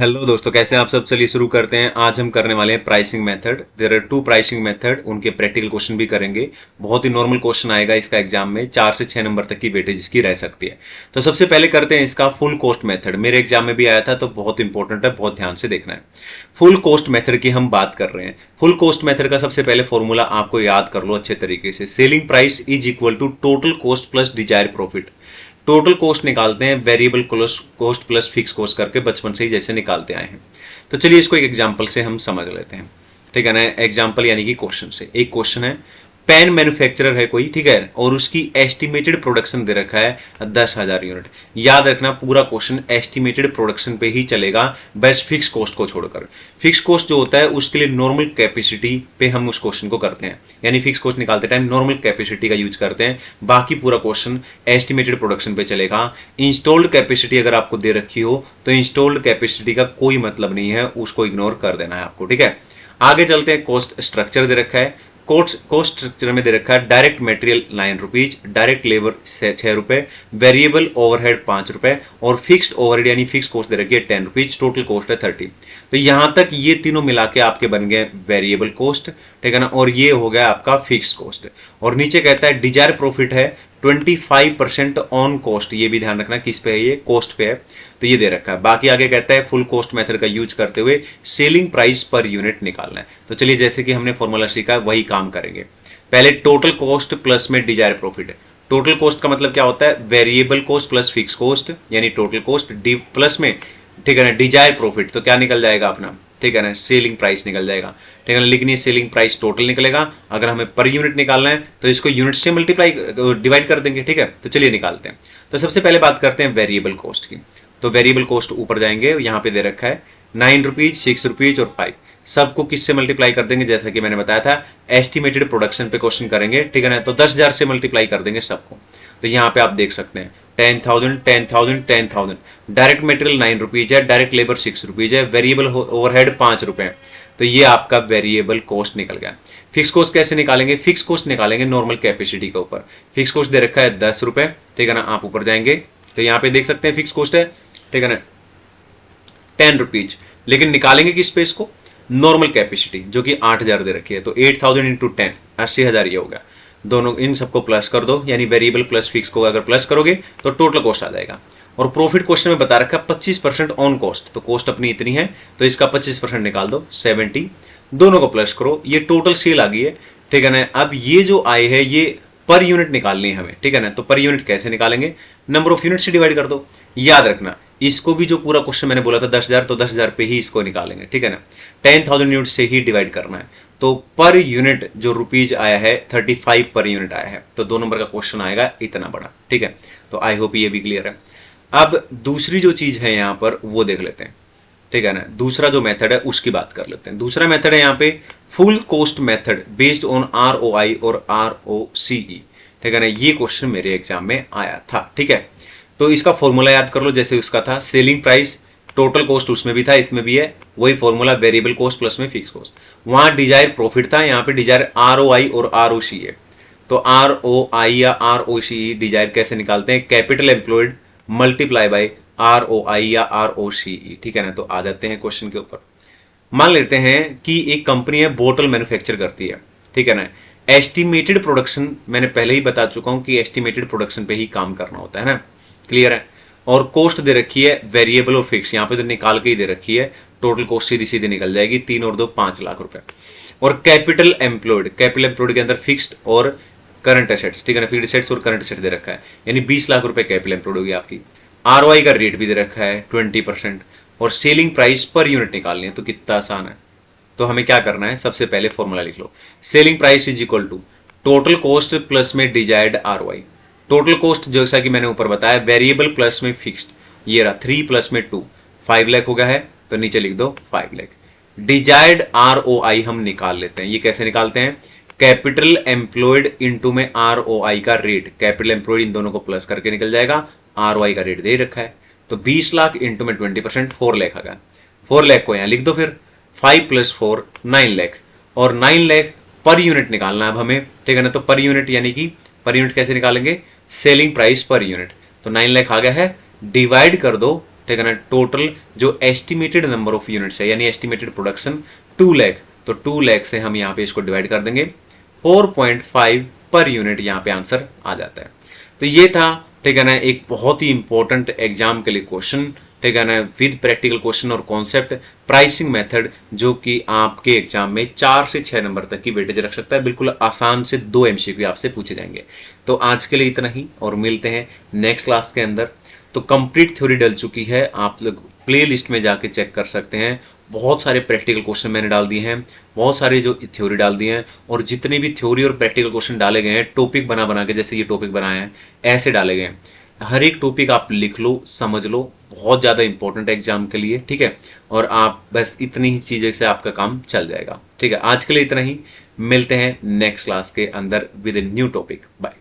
Hello दोस्तों, कैसे हैं आप सब। चलिए शुरू करते हैं। आज हम करने वाले हैं pricing method. There are two pricing method, उनके प्रैक्टिकल क्वेश्चन भी करेंगे। बहुत ही नॉर्मल क्वेश्चन आएगा इसका एग्जाम में, 4 से 6 नंबर तक की वेटेज इसकी रह सकती है। तो सबसे पहले करते हैं इसका फुल कॉस्ट मेथड। मेरे एग्जाम में भी आया था, तो बहुत इंपॉर्टेंट है, बहुत ध्यान से देखना है। फुल कॉस्ट मेथड की हम बात कर रहे हैं। फुल कॉस्ट मेथड का सबसे पहले फॉर्मूला आपको याद कर लो अच्छे तरीके से। Selling price is equal to total cost plus desire profit. Total cost निकालते हैं variable cost plus fix cost करके, बचपन से ही जैसे निकालते आए हैं। तो चलिए इसको एक एग्जांपल से हम समझ लेते हैं। ठीक है ना, एग्जांपल यानी कि क्वेश्चन से। एक क्वेश्चन है, पेन मैन्युफैक्चरर है कोई, ठीक है, और उसकी एस्टिमेटेड प्रोडक्शन दे रखा है 10,000 यूनिट। याद रखना पूरा क्वेश्चन एस्टिमेटेड प्रोडक्शन पे ही चलेगा, बस फिक्स कॉस्ट को छोड़कर। फिक्स कॉस्ट जो होता है उसके लिए नॉर्मल कैपेसिटी पे हम उस क्वेश्चन को करते हैं, यानी फिक्स कॉस्ट निकालते टाइम नॉर्मल कैपेसिटी का यूज करते हैं। बाकी पूरा क्वेश्चन एस्टिमेटेड प्रोडक्शन पे चलेगा। इंस्टॉल्ड कैपेसिटी अगर आपको दे रखी हो तो इंस्टॉल्ड कैपेसिटी का कोई मतलब नहीं है, उसको इग्नोर कर देना है आपको। ठीक है, आगे चलते हैं। कॉस्ट स्ट्रक्चर दे रखा है। कॉस्ट स्ट्रक्चर में दे रखा है direct material 9 rupees, direct labour 6 रुपए, वेरिएबल ओवरहेड 5 रुपए और फिक्स्ड ओवरहेड यानी फिक्स कॉस्ट दे रखी है 10 रुपीज। टोटल कॉस्ट है 30। तो यहां तक ये तीनों मिला के आपके बन गए वेरिएबल कॉस्ट, ठीक है ना, और ये हो गया आपका फिक्स कॉस्ट। और नीचे कहता है डिजायर प्रॉफिट है 25% ऑन कॉस्ट। ये भी ध्यान रखना किस पे है, ये कॉस्ट पे है, तो ये दे रखा है। बाकी आगे कहता है फुल कॉस्ट मेथड का यूज करते हुए सेलिंग प्राइस पर यूनिट निकालना है। तो चलिए जैसे कि हमने फॉर्मूला सीखा वही काम करेंगे। पहले टोटल कॉस्ट प्लस में डिजायर प्रॉफिट है। टोटल कॉस्ट का मतलब क्या होता है, variable cost plus fix cost यानी टोटल कॉस्ट, डी प्लस में, ठीक है ना, डिजायर प्रॉफिट, तो क्या निकल जाएगा अपना, ठीक है ना, सेलिंग प्राइस निकल जाएगा। ठीक है ना, लेकिन ये सेलिंग प्राइस टोटल निकलेगा। अगर हमें पर यूनिट निकालना है तो इसको यूनिट से मल्टीप्लाई डिवाइड कर देंगे। ठीक है, तो चलिए निकालते हैं। तो सबसे पहले बात करते हैं वेरिएबल कॉस्ट की। तो वेरिएबल कॉस्ट ऊपर जाएंगे, यहाँ पे दे रखा है 9 रुपीज, 6 रुपीज और 5। सबको किससे मल्टीप्लाई कर देंगे, जैसा कि मैंने बताया था एस्टिमेटेड प्रोडक्शन पे क्वेश्चन करेंगे। ठीक है ना, तो 10,000 से मल्टीप्लाई कर देंगे सबको। तो यहाँ पे आप देख सकते हैं 10,000 10,000 10,000। डायरेक्ट मटेरियल 9 रुपीज है, डायरेक्ट लेबर 6 रुपीज है, वेरिएबल ओवरहेड 5 रुपए है। तो ये आपका वेरिएबल कॉस्ट निकल गया। फिक्स कॉस्ट कैसे निकालेंगे, फिक्स कॉस्ट निकालेंगे नॉर्मल कैपेसिटी के ऊपर। फिक्स कॉस्ट दे रखा है 10 रुपए, ठीक है ना, आप ऊपर जाएंगे तो यहाँ पे देख सकते हैं फिक्स कॉस्ट है, ठीक है ना, 10 रुपीज। लेकिन निकालेंगे किस पे, इसको नॉर्मल कैपेसिटी जो कि 8,000 दे रखी है। तो 8,000 इंटू 10 80,000 ये हो गया। दोनों इन सबको प्लस कर दो, यानी वेरिएबल प्लस फिक्स को अगर प्लस करोगे तो टोटल कॉस्ट आ जाएगा। और प्रॉफिट क्वेश्चन में बता रखा है 25% ऑन कॉस्ट, तो कॉस्ट अपनी इतनी है तो इसका 25% निकाल दो 70। दोनों को प्लस करो, ये टोटल सेल आ गई है। ठीक है ना, अब ये जो आए है ये पर यूनिट निकालनी है हमें। ठीक है ना, तो पर यूनिट कैसे निकालेंगे, नंबर ऑफ यूनिट से डिवाइड कर दो। याद रखना इसको भी जो पूरा क्वेश्चन मैंने बोला था 10,000, तो 10,000 पे ही इसको निकालेंगे। ठीक है ना, 10,000 यूनिट से ही डिवाइड करना है। तो पर यूनिट जो रुपीज आया है 35 पर यूनिट आया है, तो 2 नंबर का क्वेश्चन आएगा इतना बड़ा। ठीक है, तो आई होप ये भी क्लियर है। अब दूसरी जो चीज है यहाँ पर वो देख लेते हैं। ठीक है ना, दूसरा जो मेथड है उसकी बात कर लेते हैं। दूसरा मेथड है यहाँ पे full cost method based on ROI और ROCE। ठीक है ना, ये क्वेश्चन मेरे एग्जाम में आया था। ठीक है, तो इसका फॉर्मूला याद कर लो जैसे उसका था सेलिंग प्राइस, टोटल कॉस्ट उसमें भी था, इसमें भी है वही फॉर्मूला, वेरिएबल कॉस्ट प्लस में फिक्स कॉस्ट। वहां डिजायर प्रॉफिट था, यहाँ पे डिजायर ROI और ROCE है। तो ROI या ROCE डिजायर कैसे निकालते हैं, capital employed multiply by ROI या ROCE। ठीक है ना, तो आ जाते हैं क्वेश्चन के ऊपर। मान लेते हैं कि एक कंपनी है बोतल मैन्युफैक्चर करती है। ठीक है ना, एस्टिमेटेड प्रोडक्शन मैंने पहले ही बता चुका हूं कि एस्टिमेटेड प्रोडक्शन पे ही काम करना होता है ना, क्लियर है। और कॉस्ट दे रखी है वेरिएबल और फिक्स, यहाँ पे तो निकाल के ही दे रखी है। टोटल कॉस्ट सीधी सीधी निकल जाएगी, 3 और 2 5 लाख रुपए। और कैपिटल एम्प्लॉयड के अंदर फिक्स्ड और करंट एसेट्स, ठीक है ना, फिक्स्ड एसेट्स और करंट एसेट दे रखा है, यानी 20 लाख रुपए कैपिटल एम्प्लॉयड होगी आपकी। ROI का रेट भी दे रखा है 20%। और सेलिंग प्राइस पर यूनिट निकालनी है, तो कितना आसान है। तो हमें क्या करना है, सबसे पहले फॉर्मूला लिख लो। Selling price is equal to total cost plus में डिजायर्ड ROI। टोटल कॉस्ट जैसा कि मैंने ऊपर बताया वेरिएबल प्लस में फिक्स्ड, ये रहा 3 प्लस में 2, 5 लाख हो गया है, तो नीचे लिख दो 5 लाख। डिजायर्ड ROI हम निकाल लेते हैं। ये कैसे निकालते हैं, कैपिटल एम्प्लॉयड इनटू में ROI का रेट, कैपिटल एम्प्लॉयड इन दोनों को प्लस करके निकल जाएगा, ROI का रेट दे रखा है। तो 20 लाख इंटू में 20% 4 लाख आ गया। 4 लाख को यहाँ लिख दो, फिर 5 + 4 9 लाख। और 9 लाख पर यूनिट निकालना है अब हमें। ठीक है ना, तो पर यूनिट यानी कि पर यूनिट कैसे निकालेंगे, सेलिंग प्राइस पर यूनिट। तो 9 लाख आ गया है, डिवाइड कर दो ठीक है ना, टोटल जो एस्टिमेटेड नंबर ऑफ यूनिट्स है यानी एस्टिमेटेड प्रोडक्शन 2 लाख, तो 2 लाख से हम यहाँ पे इसको डिवाइड कर देंगे, 4.5 पर यूनिट यहाँ पे आंसर आ जाता है। तो ये था, ठीक है ना, एक बहुत ही इंपॉर्टेंट एग्जाम के लिए क्वेश्चन, ठीक है ना, विद प्रैक्टिकल क्वेश्चन और कॉन्सेप्ट प्राइसिंग मेथड, जो कि आपके एग्जाम में 4 से 6 नंबर तक की वेटेज रख सकता है। बिल्कुल आसान से 2 MCQ आपसे पूछे जाएंगे। तो आज के लिए इतना ही और मिलते हैं नेक्स्ट क्लास के अंदर। तो कंप्लीट थ्योरी डल चुकी है, आप लोग प्ले लिस्ट में जाके चेक कर सकते हैं। बहुत सारे प्रैक्टिकल क्वेश्चन मैंने डाल दिए हैं, बहुत सारे जो थ्योरी डाल दिए हैं, और जितने भी थ्योरी और प्रैक्टिकल क्वेश्चन डाले गए हैं टॉपिक बना बना के, जैसे ये टॉपिक बनाए हैं ऐसे डाले गए हैं। हर एक टॉपिक आप लिख लो, समझ लो, बहुत ज़्यादा इंपॉर्टेंट है एग्जाम के लिए, ठीक है। और आप बस इतनी ही चीज़ें से आपका काम चल जाएगा, ठीक है। आज के लिए इतना ही, मिलते हैं नेक्स्ट क्लास के अंदर with a new topic. Bye.